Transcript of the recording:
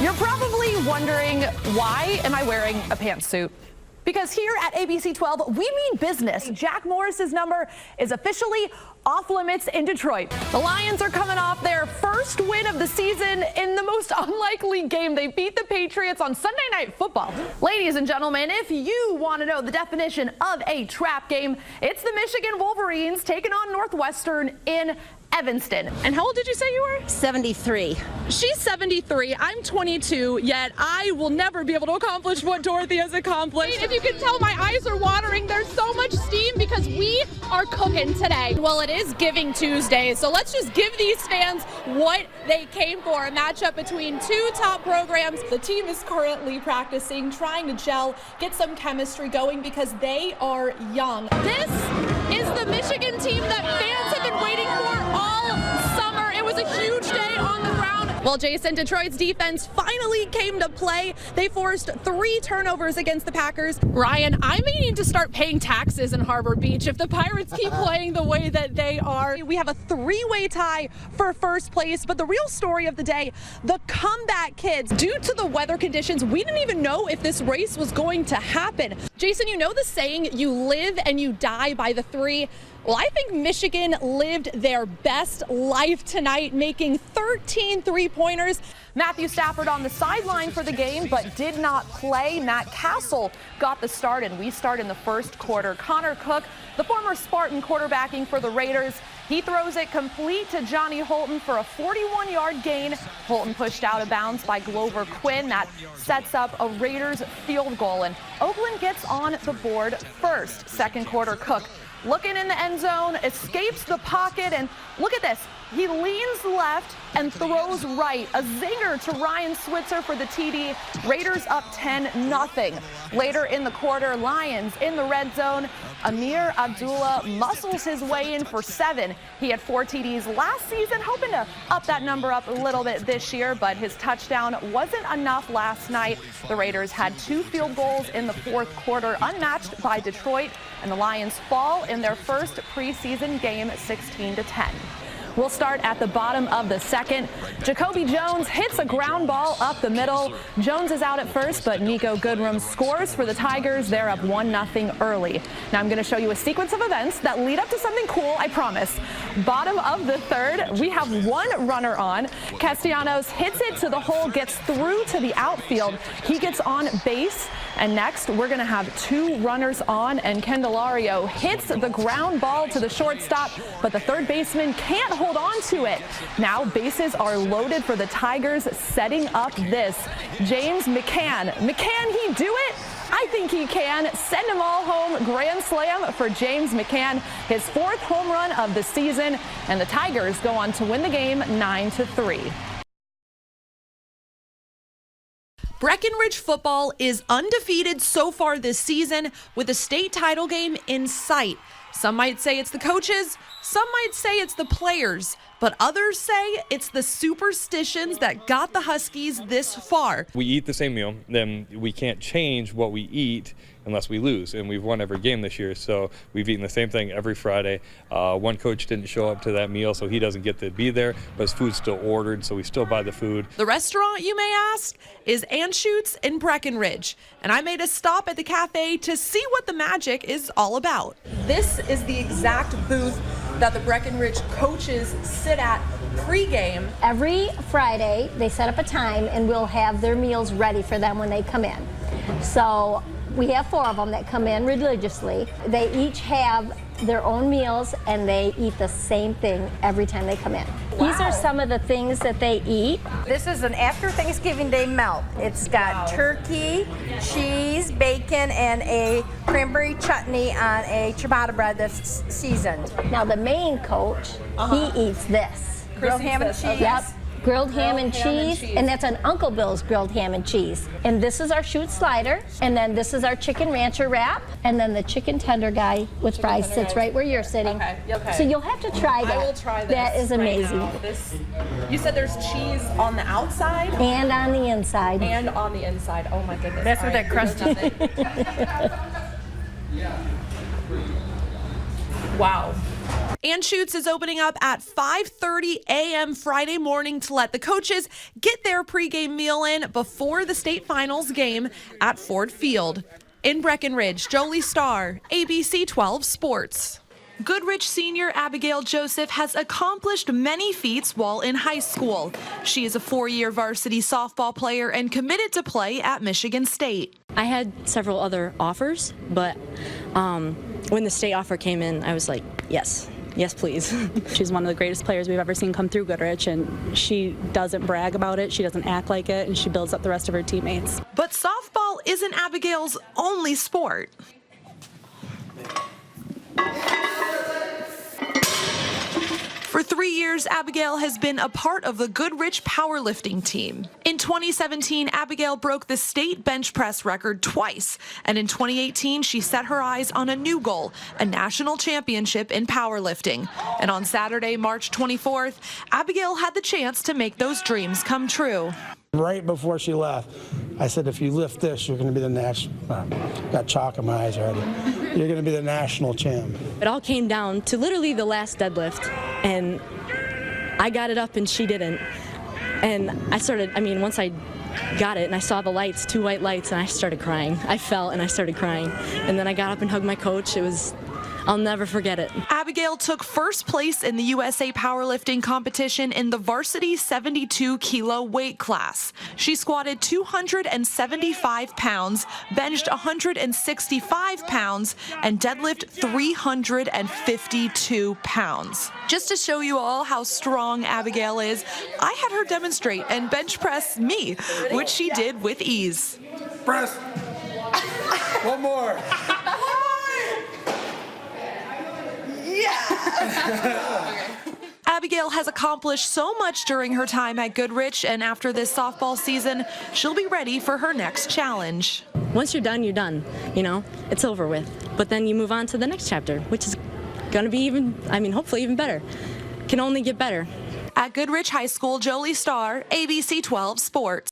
You're probably wondering, why am I wearing a pantsuit? Because here at ABC 12, we mean business. Jack Morris's number is officially off limits in Detroit. The Lions are coming off their first win of the season in the most unlikely game. They beat the Patriots on Sunday Night Football. Ladies and gentlemen, if you want to know the definition of a trap game, it's the Michigan Wolverines taking on Northwestern in Evanston. And how old did you say you were? 73. She's 73. I'm 22, yet I will never be able to accomplish what Dorothy has accomplished. If you can tell, my eyes are watering. There's so much steam because we are cooking today. Well, it is Giving Tuesday, so let's just give these fans what they came for. A matchup between two top programs. The team is currently practicing, trying to gel, get some chemistry going because they are young. This is the Michigan team that fans have been waiting for all summer. It was a huge day on the ground. Well, Jason, Detroit's defense finally came to play. They forced 3 turnovers against the Packers. Ryan, I may need to start paying taxes in Harbor Beach if the Pirates keep playing the way that they are. We have a 3-way tie for first place, but the real story of the day, the comeback kids. Due to the weather conditions, we didn't even know if this race was going to happen. Jason, you know the saying, you live and you die by the 3. Well, I think Michigan lived their best life tonight, making 13 3-pointers. Matthew Stafford on the sideline for the game, but did not play. Matt Castle got the start, and we start in the first quarter. Connor Cook, the former Spartan quarterbacking for the Raiders, he throws it complete to Johnny Holton for a 41-yard gain. Holton pushed out of bounds by Glover Quinn. That sets up a Raiders field goal, and Oakland gets on the board first. Second quarter, Cook looking in the end zone, escapes the pocket, and look at this. He leans left and throws right. A zinger to Ryan Switzer for the TD. Raiders up 10-0. Later in the quarter, Lions in the red zone. Amir Abdullah muscles his way in for 7. He had 4 TDs last season, hoping to up that number up a little bit this year, but his touchdown wasn't enough last night. The Raiders had 2 field goals in the fourth quarter, unmatched by Detroit, and the Lions fall in their first preseason game 16-10. We'll start at the bottom of the second. Jacoby Jones hits a ground ball up the middle. Jones is out at first, but Nico Goodrum scores for the Tigers. They're up 1-0 early. Now I'm going to show you a sequence of events that lead up to something cool, I promise. Bottom of the third, we have 1 runner on. Castellanos hits it to the hole, gets through to the outfield. He gets on base. And next, we're going to have 2 runners on, and Candelario hits the ground ball to the shortstop, but the third baseman can't hold on to it. Now bases are loaded for the Tigers, setting up this. James McCann. Can he do it? I think he can. Send them all home. Grand slam for James McCann, his 4th home run of the season, and the Tigers go on to win the game 9-3. Breckenridge football is undefeated so far this season with a state title game in sight. Some might say it's the coaches, some might say it's the players, but others say it's the superstitions that got the Huskies this far. We eat the same meal, then we can't change what we eat unless we lose, and we've won every game this year, so we've eaten the same thing every Friday. One coach didn't show up to that meal, so he doesn't get to be there, but his food's still ordered, so we still buy the food. The restaurant, you may ask, is Anschutz in Breckenridge, and I made a stop at the cafe to see what the magic is all about. This is the exact booth that the Breckenridge coaches sit at pre-game. Every Friday, they set up a time, and we'll have their meals ready for them when they come in. So we have 4 of them that come in religiously. They each have their own meals, and they eat the same thing every time they come in. Wow. These are some of the things that they eat. This is an after Thanksgiving Day melt. It's got turkey, cheese, bacon, and a cranberry chutney on a ciabatta bread that's seasoned. Now the main coach, he eats this. Grilled ham and cheese. Yep. Grilled ham and cheese, and that's an Uncle Bill's grilled ham and cheese. And this is our shoot slider, and then this is our chicken rancher wrap, and then the chicken tender guy with fries sits right where you're sitting. Okay. So you'll have to try that. I will try this. That is amazing. You said there's cheese on the outside? And on the inside. And on the inside. Oh my goodness. That's where that crust is. Wow. Anschutz is opening up at 5:30 a.m. Friday morning to let the coaches get their pregame meal in before the state finals game at Ford Field. In Breckenridge, Jolie Starr, ABC 12 Sports. Goodrich senior Abigail Joseph has accomplished many feats while in high school. She is a 4-year varsity softball player and committed to play at Michigan State. I had several other offers, but when the state offer came in, I was like, yes. Yes, please. She's one of the greatest players we've ever seen come through Goodrich, and she doesn't brag about it, she doesn't act like it, and she builds up the rest of her teammates. But softball isn't Abigail's only sport. For 3 years, Abigail has been a part of the Goodrich powerlifting team. In 2017, Abigail broke the state bench press record twice, and in 2018, she set her eyes on a new goal, a national championship in powerlifting. And on Saturday, March 24th, Abigail had the chance to make those dreams come true. Right before she left, I said, if you lift this, you're going to be the national, got chalk in my eyes already, you're going to be the national champ. It all came down to literally the last deadlift, and I got it up and she didn't. And once I got it and I saw the lights, 2 white lights, and I started crying. I fell and I started crying. And then I got up and hugged my coach. I'll never forget it. Abigail took first place in the USA powerlifting competition in the varsity 72-kilo weight class. She squatted 275 pounds, benched 165 pounds, and deadlift 352 pounds. Just to show you all how strong Abigail is, I had her demonstrate and bench press me, which she did with ease. Press. One more. Abigail has accomplished so much during her time at Goodrich, and after this softball season, she'll be ready for her next challenge. Once you're done, it's over with. But then you move on to the next chapter, which is going to be hopefully even better. Can only get better. At Goodrich High School, Jolie Starr, ABC 12 Sports.